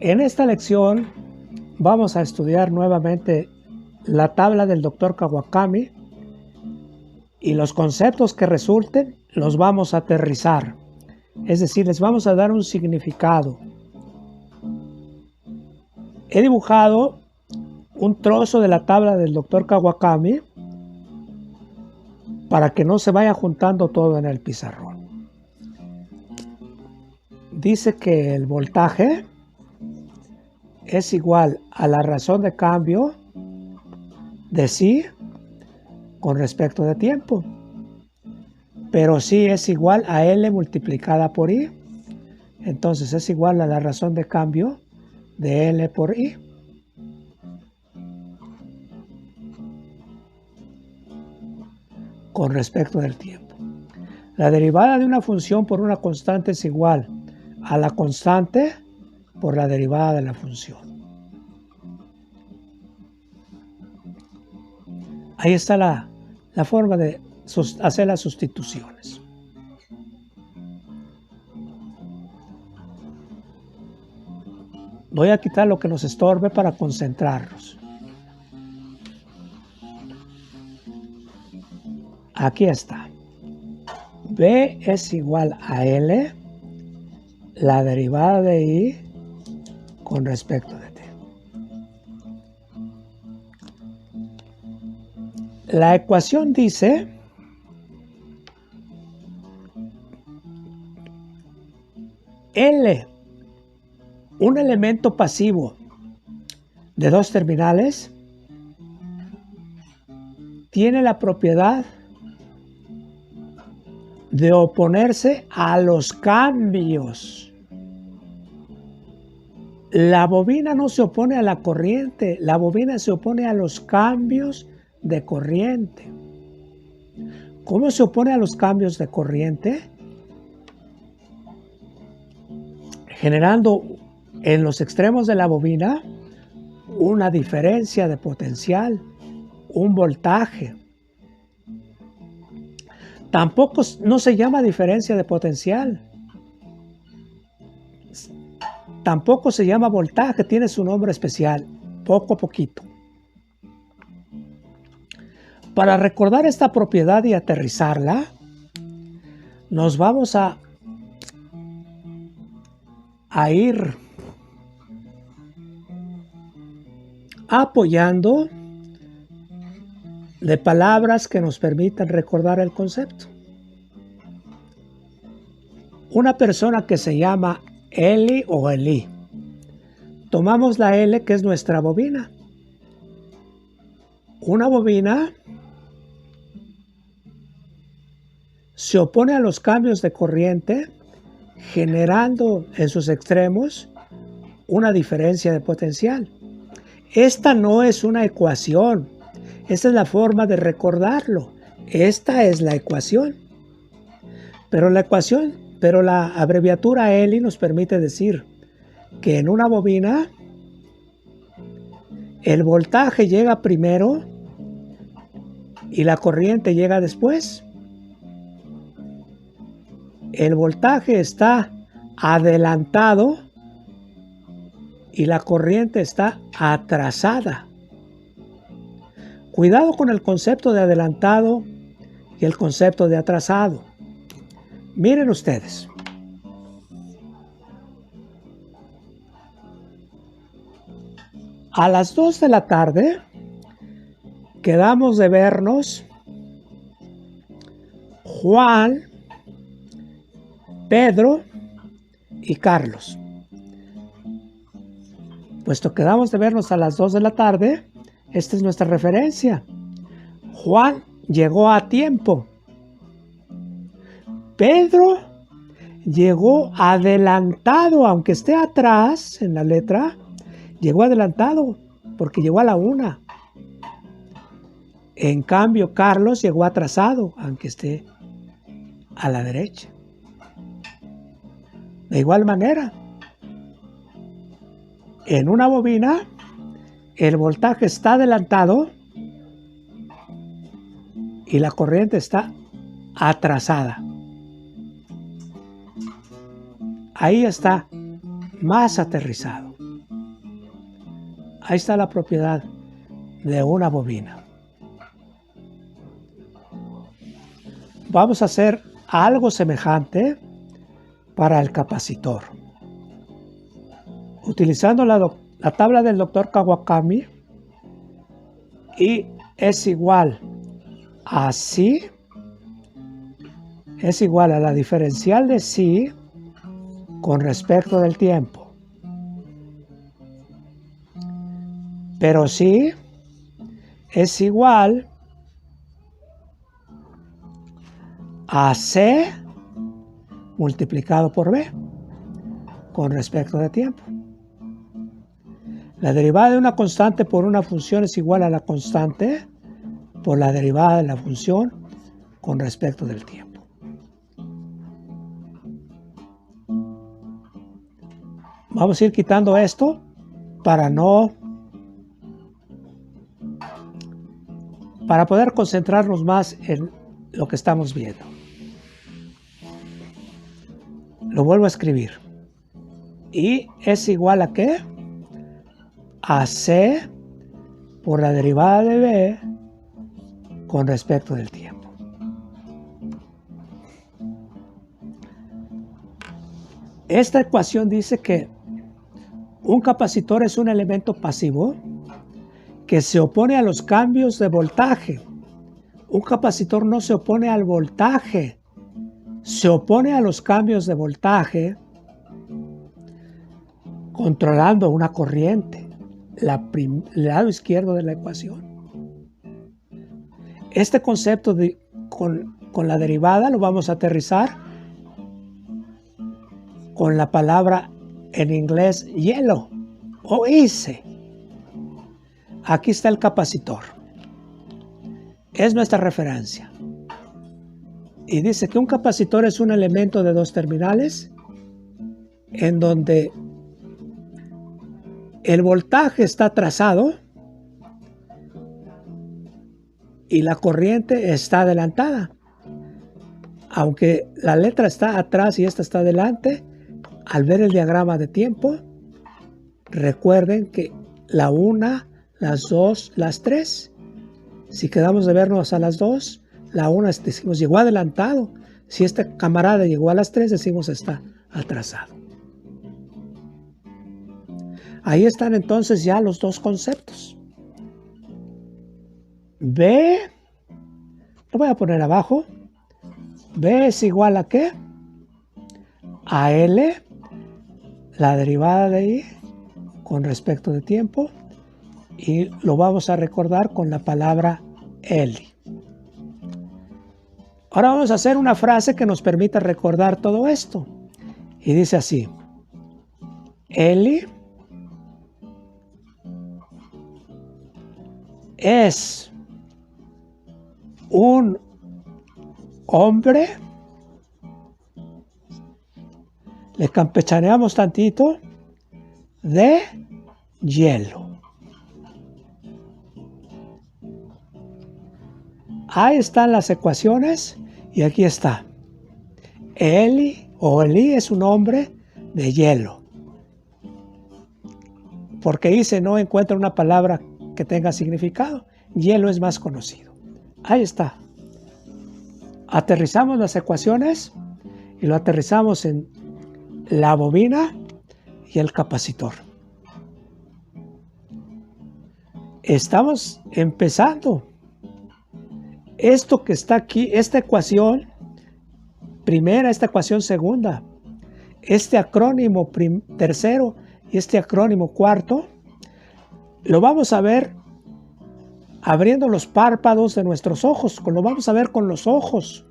En esta lección vamos a estudiar nuevamente la tabla del Dr. Kawakami y los conceptos que resulten los vamos a aterrizar. Es decir, les vamos a dar un significado. He dibujado un trozo de la tabla del Dr. Kawakami para que no se vaya juntando todo en el pizarrón. Dice que el voltaje es igual a la razón de cambio de psi con respecto de tiempo. Pero psi es igual a L multiplicada por I. Entonces es igual a la razón de cambio de L por I. Con respecto del tiempo. La derivada de una función por una constante es igual a la constante por la derivada de la función. Ahí está la forma de hacer las sustituciones. Voy a quitar lo que nos estorbe para concentrarnos. Aquí está. B es igual a L, la derivada de I con respecto de T. La ecuación dice L, un elemento pasivo de dos terminales, tiene la propiedad de oponerse a los cambios. La bobina no se opone a la corriente, la bobina se opone a los cambios de corriente. ¿Cómo se opone a los cambios de corriente? Generando en los extremos de la bobina una diferencia de potencial, un voltaje. Tampoco no se llama diferencia de potencial. Tampoco se llama voltaje, tiene su nombre especial, poco a poquito. Para recordar esta propiedad y aterrizarla, nos vamos a ir apoyando de palabras que nos permitan recordar el concepto. Una persona que se llama Eli o Eli. Tomamos la L, que es nuestra bobina. Una bobina se opone a los cambios de corriente, generando en sus extremos una diferencia de potencial. Esta no es una ecuación. Esta es la forma de recordarlo. Esta es la ecuación. Pero la abreviatura Eli nos permite decir que en una bobina el voltaje llega primero y la corriente llega después. El voltaje está adelantado y la corriente está atrasada. Cuidado con el concepto de adelantado y el concepto de atrasado. Miren ustedes. A las 2 de la tarde quedamos de vernos Juan, Pedro y Carlos. Puesto quedamos de vernos a las 2 de la tarde, esta es nuestra referencia. Juan llegó a tiempo. Pedro llegó adelantado, aunque esté atrás en la letra, llegó adelantado porque llegó a la 1. En cambio, Carlos llegó atrasado, aunque esté a la derecha. De igual manera, en una bobina, el voltaje está adelantado y la corriente está atrasada. Ahí está más aterrizado. Ahí está la propiedad de una bobina. Vamos a hacer algo semejante para el capacitor. Utilizando la tabla del Dr. Kawakami, I es igual a psi, es igual a la diferencial de psi con respecto del tiempo. Pero psi es igual a C multiplicado por B con respecto de tiempo. La derivada de una constante por una función es igual a la constante por la derivada de la función con respecto del tiempo. Vamos a ir quitando esto para poder concentrarnos más en lo que estamos viendo. Lo vuelvo a escribir. I es igual a ¿qué? A C por la derivada de B con respecto del tiempo. Esta ecuación dice que un capacitor es un elemento pasivo que se opone a los cambios de voltaje. Un capacitor no se opone al voltaje, se opone a los cambios de voltaje controlando una corriente, el lado izquierdo de la ecuación. Este concepto con la derivada lo vamos a aterrizar con la palabra en inglés hielo o ice. Aquí está el capacitor. Es nuestra referencia. Y dice que un capacitor es un elemento de dos terminales en donde el voltaje está trazado y la corriente está adelantada. Aunque la letra está atrás y esta está adelante, al ver el diagrama de tiempo, recuerden que la 1, las 2, las 3, si quedamos de vernos a las 2, la 1 decimos llegó adelantado. Si este camarada llegó a las 3, decimos está atrasado. Ahí están entonces ya los dos conceptos. B, lo voy a poner abajo. B es igual a ¿qué? A L, la derivada de I con respecto de tiempo, y lo vamos a recordar con la palabra L. Ahora vamos a hacer una frase que nos permita recordar todo esto. Y dice así: L es un hombre, le campechaneamos tantito, de hielo. Ahí están las ecuaciones y aquí está. Eli o Eli es un hombre de hielo. Porque dice no encuentra una palabra que tenga significado. Hielo es más conocido. Ahí está. Aterrizamos las ecuaciones y lo aterrizamos en la bobina y el capacitor. Estamos empezando. Esto que está aquí, esta ecuación primera, esta ecuación segunda, este acrónimo tercero y este acrónimo cuarto, lo vamos a ver abriendo los párpados de nuestros ojos. Lo vamos a ver con los ojos.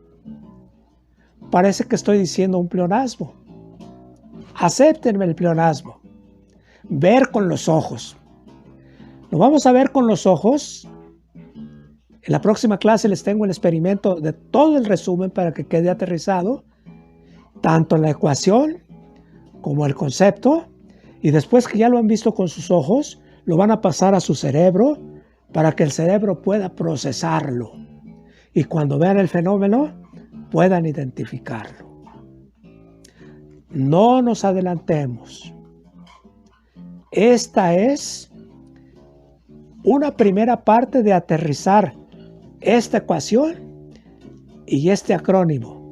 Parece que estoy diciendo un pleonasmo. Acéptenme el pleonasmo. Ver con los ojos. Lo vamos a ver con los ojos. En la próxima clase les tengo el experimento de todo el resumen para que quede aterrizado, tanto la ecuación como el concepto, y después que ya lo han visto con sus ojos, lo van a pasar a su cerebro para que el cerebro pueda procesarlo y cuando vean el fenómeno puedan identificarlo. No nos adelantemos. Esta es una primera parte de aterrizar esta ecuación y este acrónimo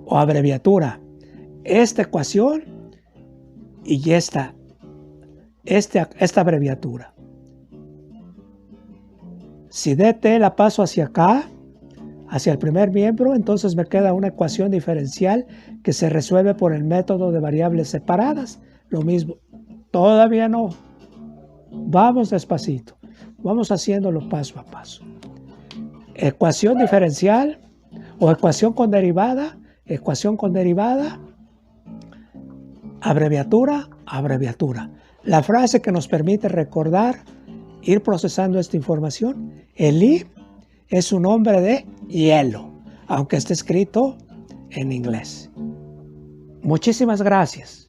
o abreviatura, esta ecuación y esta abreviatura. Si dt la paso hacia acá, hacia el primer miembro, entonces me queda una ecuación diferencial que se resuelve por el método de variables separadas. Lo mismo, todavía no. Vamos despacito, vamos haciéndolo paso a paso. Ecuación diferencial o ecuación con derivada, abreviatura, abreviatura. La frase que nos permite recordar, ir procesando esta información, el I es un nombre de hielo, aunque esté escrito en inglés. Muchísimas gracias.